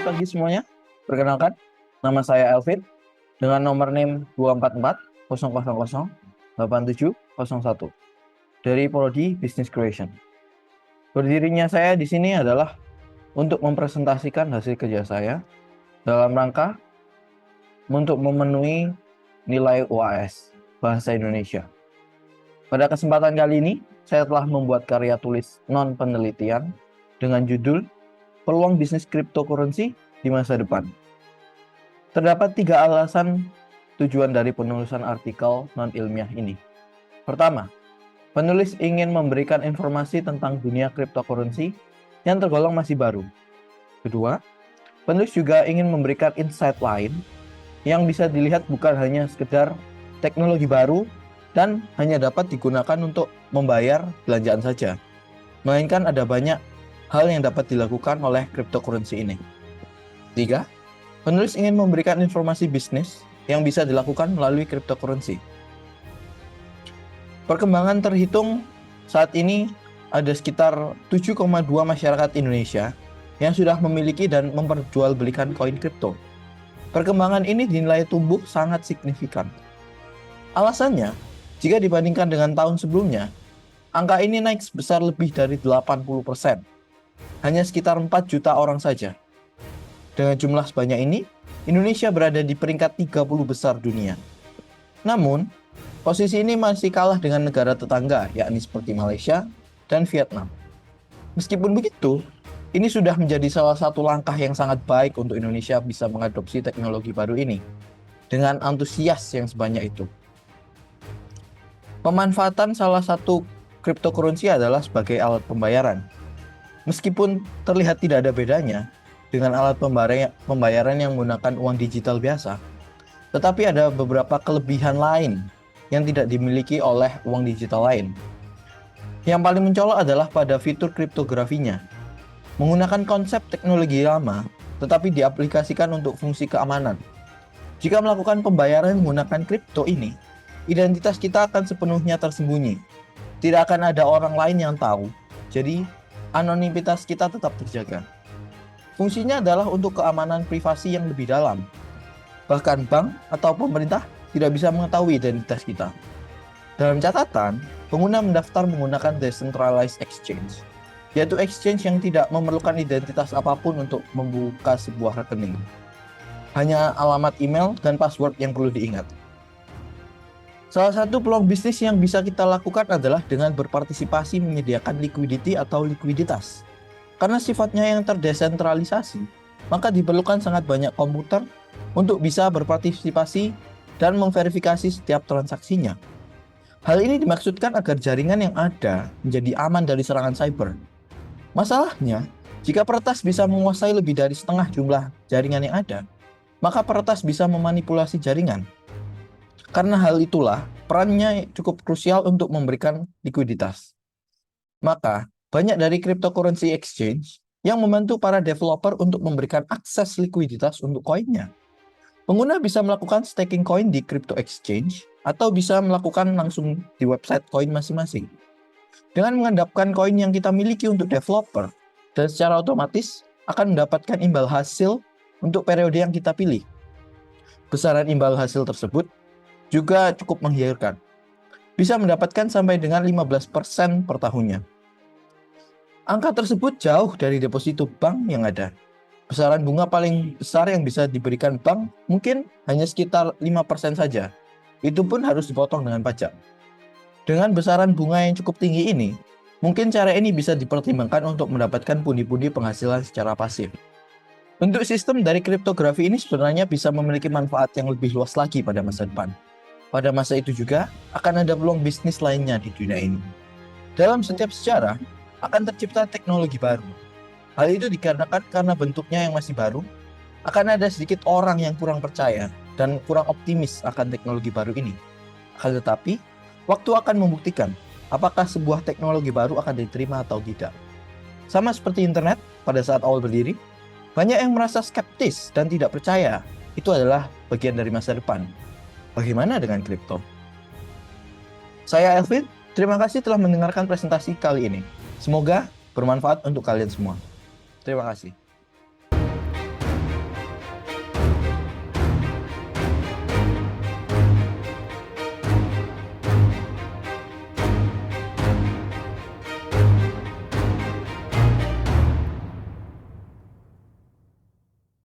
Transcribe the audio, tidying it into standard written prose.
Selamat pagi semuanya. Perkenalkan, nama saya Elvin dengan nomor NIM 244 000 8701 dari Prodi Business Creation. Berdirinya saya di sini adalah untuk mempresentasikan hasil kerja saya dalam rangka untuk memenuhi nilai UAS Bahasa Indonesia. Pada kesempatan kali ini, saya telah membuat karya tulis non-penelitian dengan judul Peluang Bisnis Cryptocurrency di Masa Depan. Terdapat 3 alasan tujuan dari penulisan artikel non-ilmiah ini. Pertama, penulis ingin memberikan informasi tentang dunia cryptocurrency yang tergolong masih baru. Kedua, penulis juga ingin memberikan insight lain yang bisa dilihat bukan hanya sekedar teknologi baru dan hanya dapat digunakan untuk membayar belanjaan saja, melainkan ada banyak hal yang dapat dilakukan oleh cryptocurrency ini. 3. Penulis ingin memberikan informasi bisnis yang bisa dilakukan melalui cryptocurrency. Perkembangan terhitung saat ini ada sekitar 7,2 masyarakat Indonesia yang sudah memiliki dan memperjualbelikan koin kripto. Perkembangan ini dinilai tumbuh sangat signifikan. Alasannya, jika dibandingkan dengan tahun sebelumnya, angka ini naik sebesar lebih dari 80%. Hanya sekitar 4 juta orang saja. Dengan jumlah sebanyak ini, Indonesia berada di peringkat 30 besar dunia. Namun, posisi ini masih kalah dengan negara tetangga, yakni seperti Malaysia dan Vietnam. Meskipun begitu, ini sudah menjadi salah satu langkah yang sangat baik untuk Indonesia bisa mengadopsi teknologi baru ini dengan antusias yang sebanyak itu. Pemanfaatan salah satu cryptocurrency adalah sebagai alat pembayaran. Meskipun terlihat tidak ada bedanya dengan alat pembayaran yang menggunakan uang digital biasa, tetapi ada beberapa kelebihan lain yang tidak dimiliki oleh uang digital lain. Yang paling mencolok adalah pada fitur kriptografinya. Menggunakan konsep teknologi lama, tetapi diaplikasikan untuk fungsi keamanan. Jika melakukan pembayaran menggunakan kripto ini, identitas kita akan sepenuhnya tersembunyi. Tidak akan ada orang lain yang tahu, jadi anonimitas kita tetap terjaga. Fungsinya adalah untuk keamanan privasi yang lebih dalam. Bahkan bank atau pemerintah tidak bisa mengetahui identitas kita. Dalam catatan, pengguna mendaftar menggunakan decentralized exchange, yaitu exchange yang tidak memerlukan identitas apapun untuk membuka sebuah rekening. Hanya alamat email dan password yang perlu diingat. Salah satu peluang bisnis yang bisa kita lakukan adalah dengan berpartisipasi menyediakan liquidity atau likuiditas. Karena sifatnya yang terdesentralisasi, maka diperlukan sangat banyak komputer untuk bisa berpartisipasi dan memverifikasi setiap transaksinya. Hal ini dimaksudkan agar jaringan yang ada menjadi aman dari serangan cyber. Masalahnya, jika peretas bisa menguasai lebih dari setengah jumlah jaringan yang ada, maka peretas bisa memanipulasi jaringan. Karena hal itulah, perannya cukup krusial untuk memberikan likuiditas. Maka, banyak dari cryptocurrency exchange yang membantu para developer untuk memberikan akses likuiditas untuk koinnya. Pengguna bisa melakukan staking koin di crypto exchange atau bisa melakukan langsung di website koin masing-masing. Dengan mengendapkan koin yang kita miliki untuk developer, dan secara otomatis akan mendapatkan imbal hasil untuk periode yang kita pilih. Besaran imbal hasil tersebut juga cukup menggiurkan. Bisa mendapatkan sampai dengan 15% per tahunnya. Angka tersebut jauh dari deposito bank yang ada. Besaran bunga paling besar yang bisa diberikan bank mungkin hanya sekitar 5% saja. Itu pun harus dipotong dengan pajak. Dengan besaran bunga yang cukup tinggi ini, mungkin cara ini bisa dipertimbangkan untuk mendapatkan pundi-pundi penghasilan secara pasif. Untuk sistem dari kriptografi ini sebenarnya bisa memiliki manfaat yang lebih luas lagi pada masa depan. Pada masa itu juga akan ada peluang bisnis lainnya di dunia ini. Dalam setiap sejarah akan tercipta teknologi baru. Hal itu dikarenakan karena bentuknya yang masih baru, akan ada sedikit orang yang kurang percaya dan kurang optimis akan teknologi baru ini. Akan tetapi, waktu akan membuktikan apakah sebuah teknologi baru akan diterima atau tidak. Sama seperti internet pada saat awal berdiri, banyak yang merasa skeptis dan tidak percaya itu adalah bagian dari masa depan. Bagaimana dengan kripto? Saya Elvin, terima kasih telah mendengarkan presentasi kali ini. Semoga bermanfaat untuk kalian semua. Terima kasih.